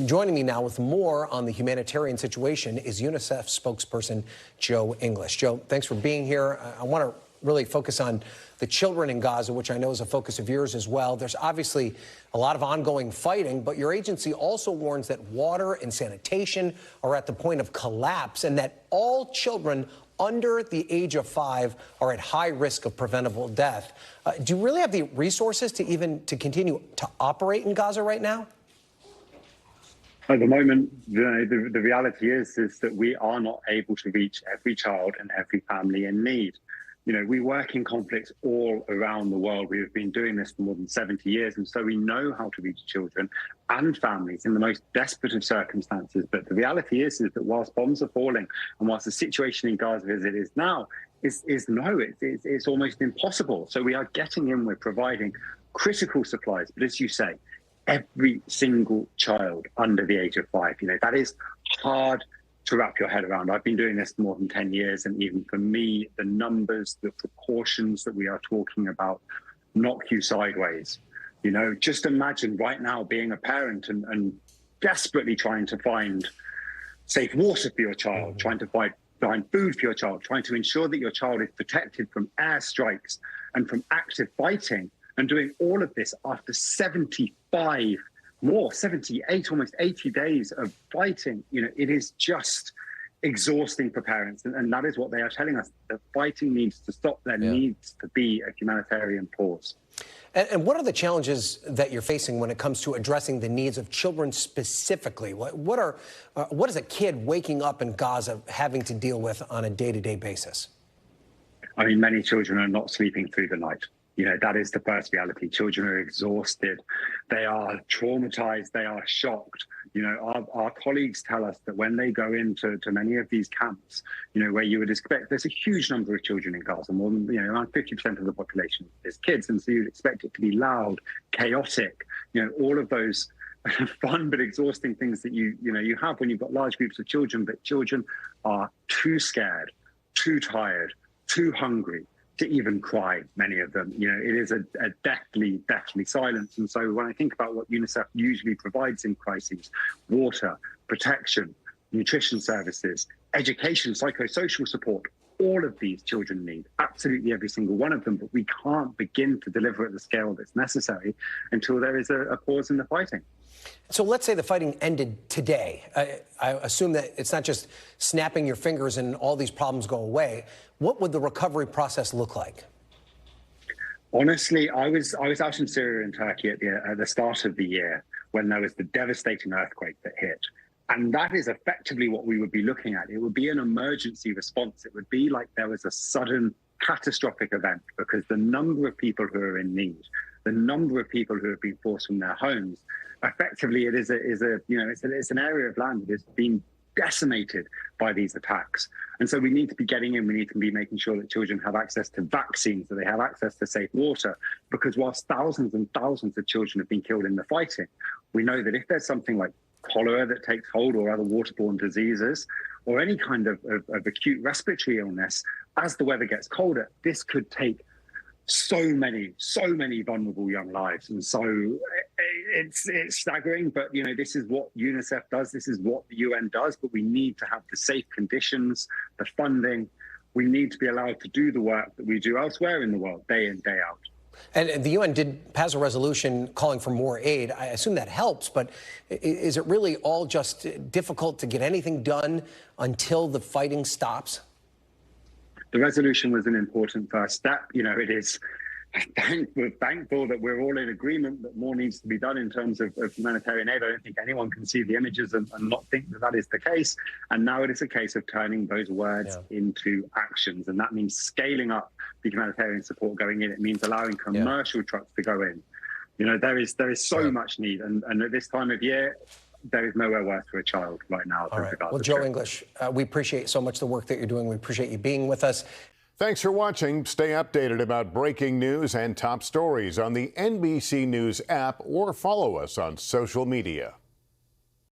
Joining me now with more on the humanitarian situation is UNICEF spokesperson Joe English. Joe, thanks for being here. I want to really focus on the children in Gaza, which I know is a focus of yours as well. There's obviously a lot of ongoing fighting, but your agency also warns that water and sanitation are at the point of collapse and that all children under the age of 5 are at high risk of preventable death. Do you really have the resources to continue to operate in Gaza right now? At the moment, the reality is that we are not able to reach every child and every family in need. We work in conflicts all around the world. We have been doing this for more than 70 years, and so we know how to reach children and families in the most desperate of circumstances. But the reality is that whilst bombs are falling and whilst the situation in Gaza as it is now it's almost impossible. So we are getting in, we're providing critical supplies. But as you say, every single child under the age of 5, that is hard to wrap your head around. I've been doing this more than 10 years, and even for me, the numbers, the proportions that we are talking about knock you sideways. Just imagine right now being a parent and desperately trying to find safe water for your child, trying to find food for your child, trying to ensure that your child is protected from airstrikes and from active fighting, and doing all of this after 78, almost 80 days of fighting. It is just exhausting for parents. And that is what they are telling us. The fighting needs to stop. There needs to be a humanitarian pause. And what are the challenges that you're facing when it comes to addressing the needs of children specifically? What is a kid waking up in Gaza having to deal with on a day-to-day basis? I mean, many children are not sleeping through the night. That is the first reality. Children are exhausted. They are traumatized. They are shocked. Our colleagues tell us that when they go into many of these camps, where you would expect, there's a huge number of children in Gaza, more than, around 50% of the population is kids. And so you'd expect it to be loud, chaotic, all of those fun but exhausting things that you have when you've got large groups of children. But children are too scared, too tired, too hungry to even cry, many of them. It is a deathly silence. And so when I think about what UNICEF usually provides in crises, water, protection, nutrition services, education, psychosocial support, all of these children need, absolutely every single one of them, but we can't begin to deliver at the scale that's necessary until there is a pause in the fighting. So let's say the fighting ended today. I assume that it's not just snapping your fingers and all these problems go away. What would the recovery process look like? Honestly, I was out in Syria and Turkey at the start of the year when there was the devastating earthquake that hit. And that is effectively what we would be looking at. It would be an emergency response. It would be like there was a sudden catastrophic event, because the number of people who are in need, the number of people who have been forced from their homes, effectively it's an area of land that has been decimated by these attacks. And so we need to be getting in, we need to be making sure that children have access to vaccines, that they have access to safe water, because whilst thousands and thousands of children have been killed in the fighting, we know that if there's something like cholera that takes hold, or other waterborne diseases, or any kind of acute respiratory illness, as the weather gets colder, this could take so many vulnerable young lives. And so it's staggering, but this is what UNICEF does, this is what the UN does, but we need to have the safe conditions, the funding. We need to be allowed to do the work that we do elsewhere in the world, day in, day out. And the UN did pass a resolution calling for more aid. I assume that helps, but is it really all just difficult to get anything done until the fighting stops? The resolution was an important first step. It is, we're thankful that we're all in agreement that more needs to be done in terms of humanitarian aid. I don't think anyone can see the images and not think that is the case. And now it is a case of turning those words into actions. And that means scaling up the humanitarian support going in. It means allowing commercial trucks to go in. There is so much need. And at this time of year, there is nowhere worse for a child right now. All right. Well, Joe English, we appreciate so much the work that you're doing. We appreciate you being with us. Thanks for watching. Stay updated about breaking news and top stories on the NBC News app, or follow us on social media.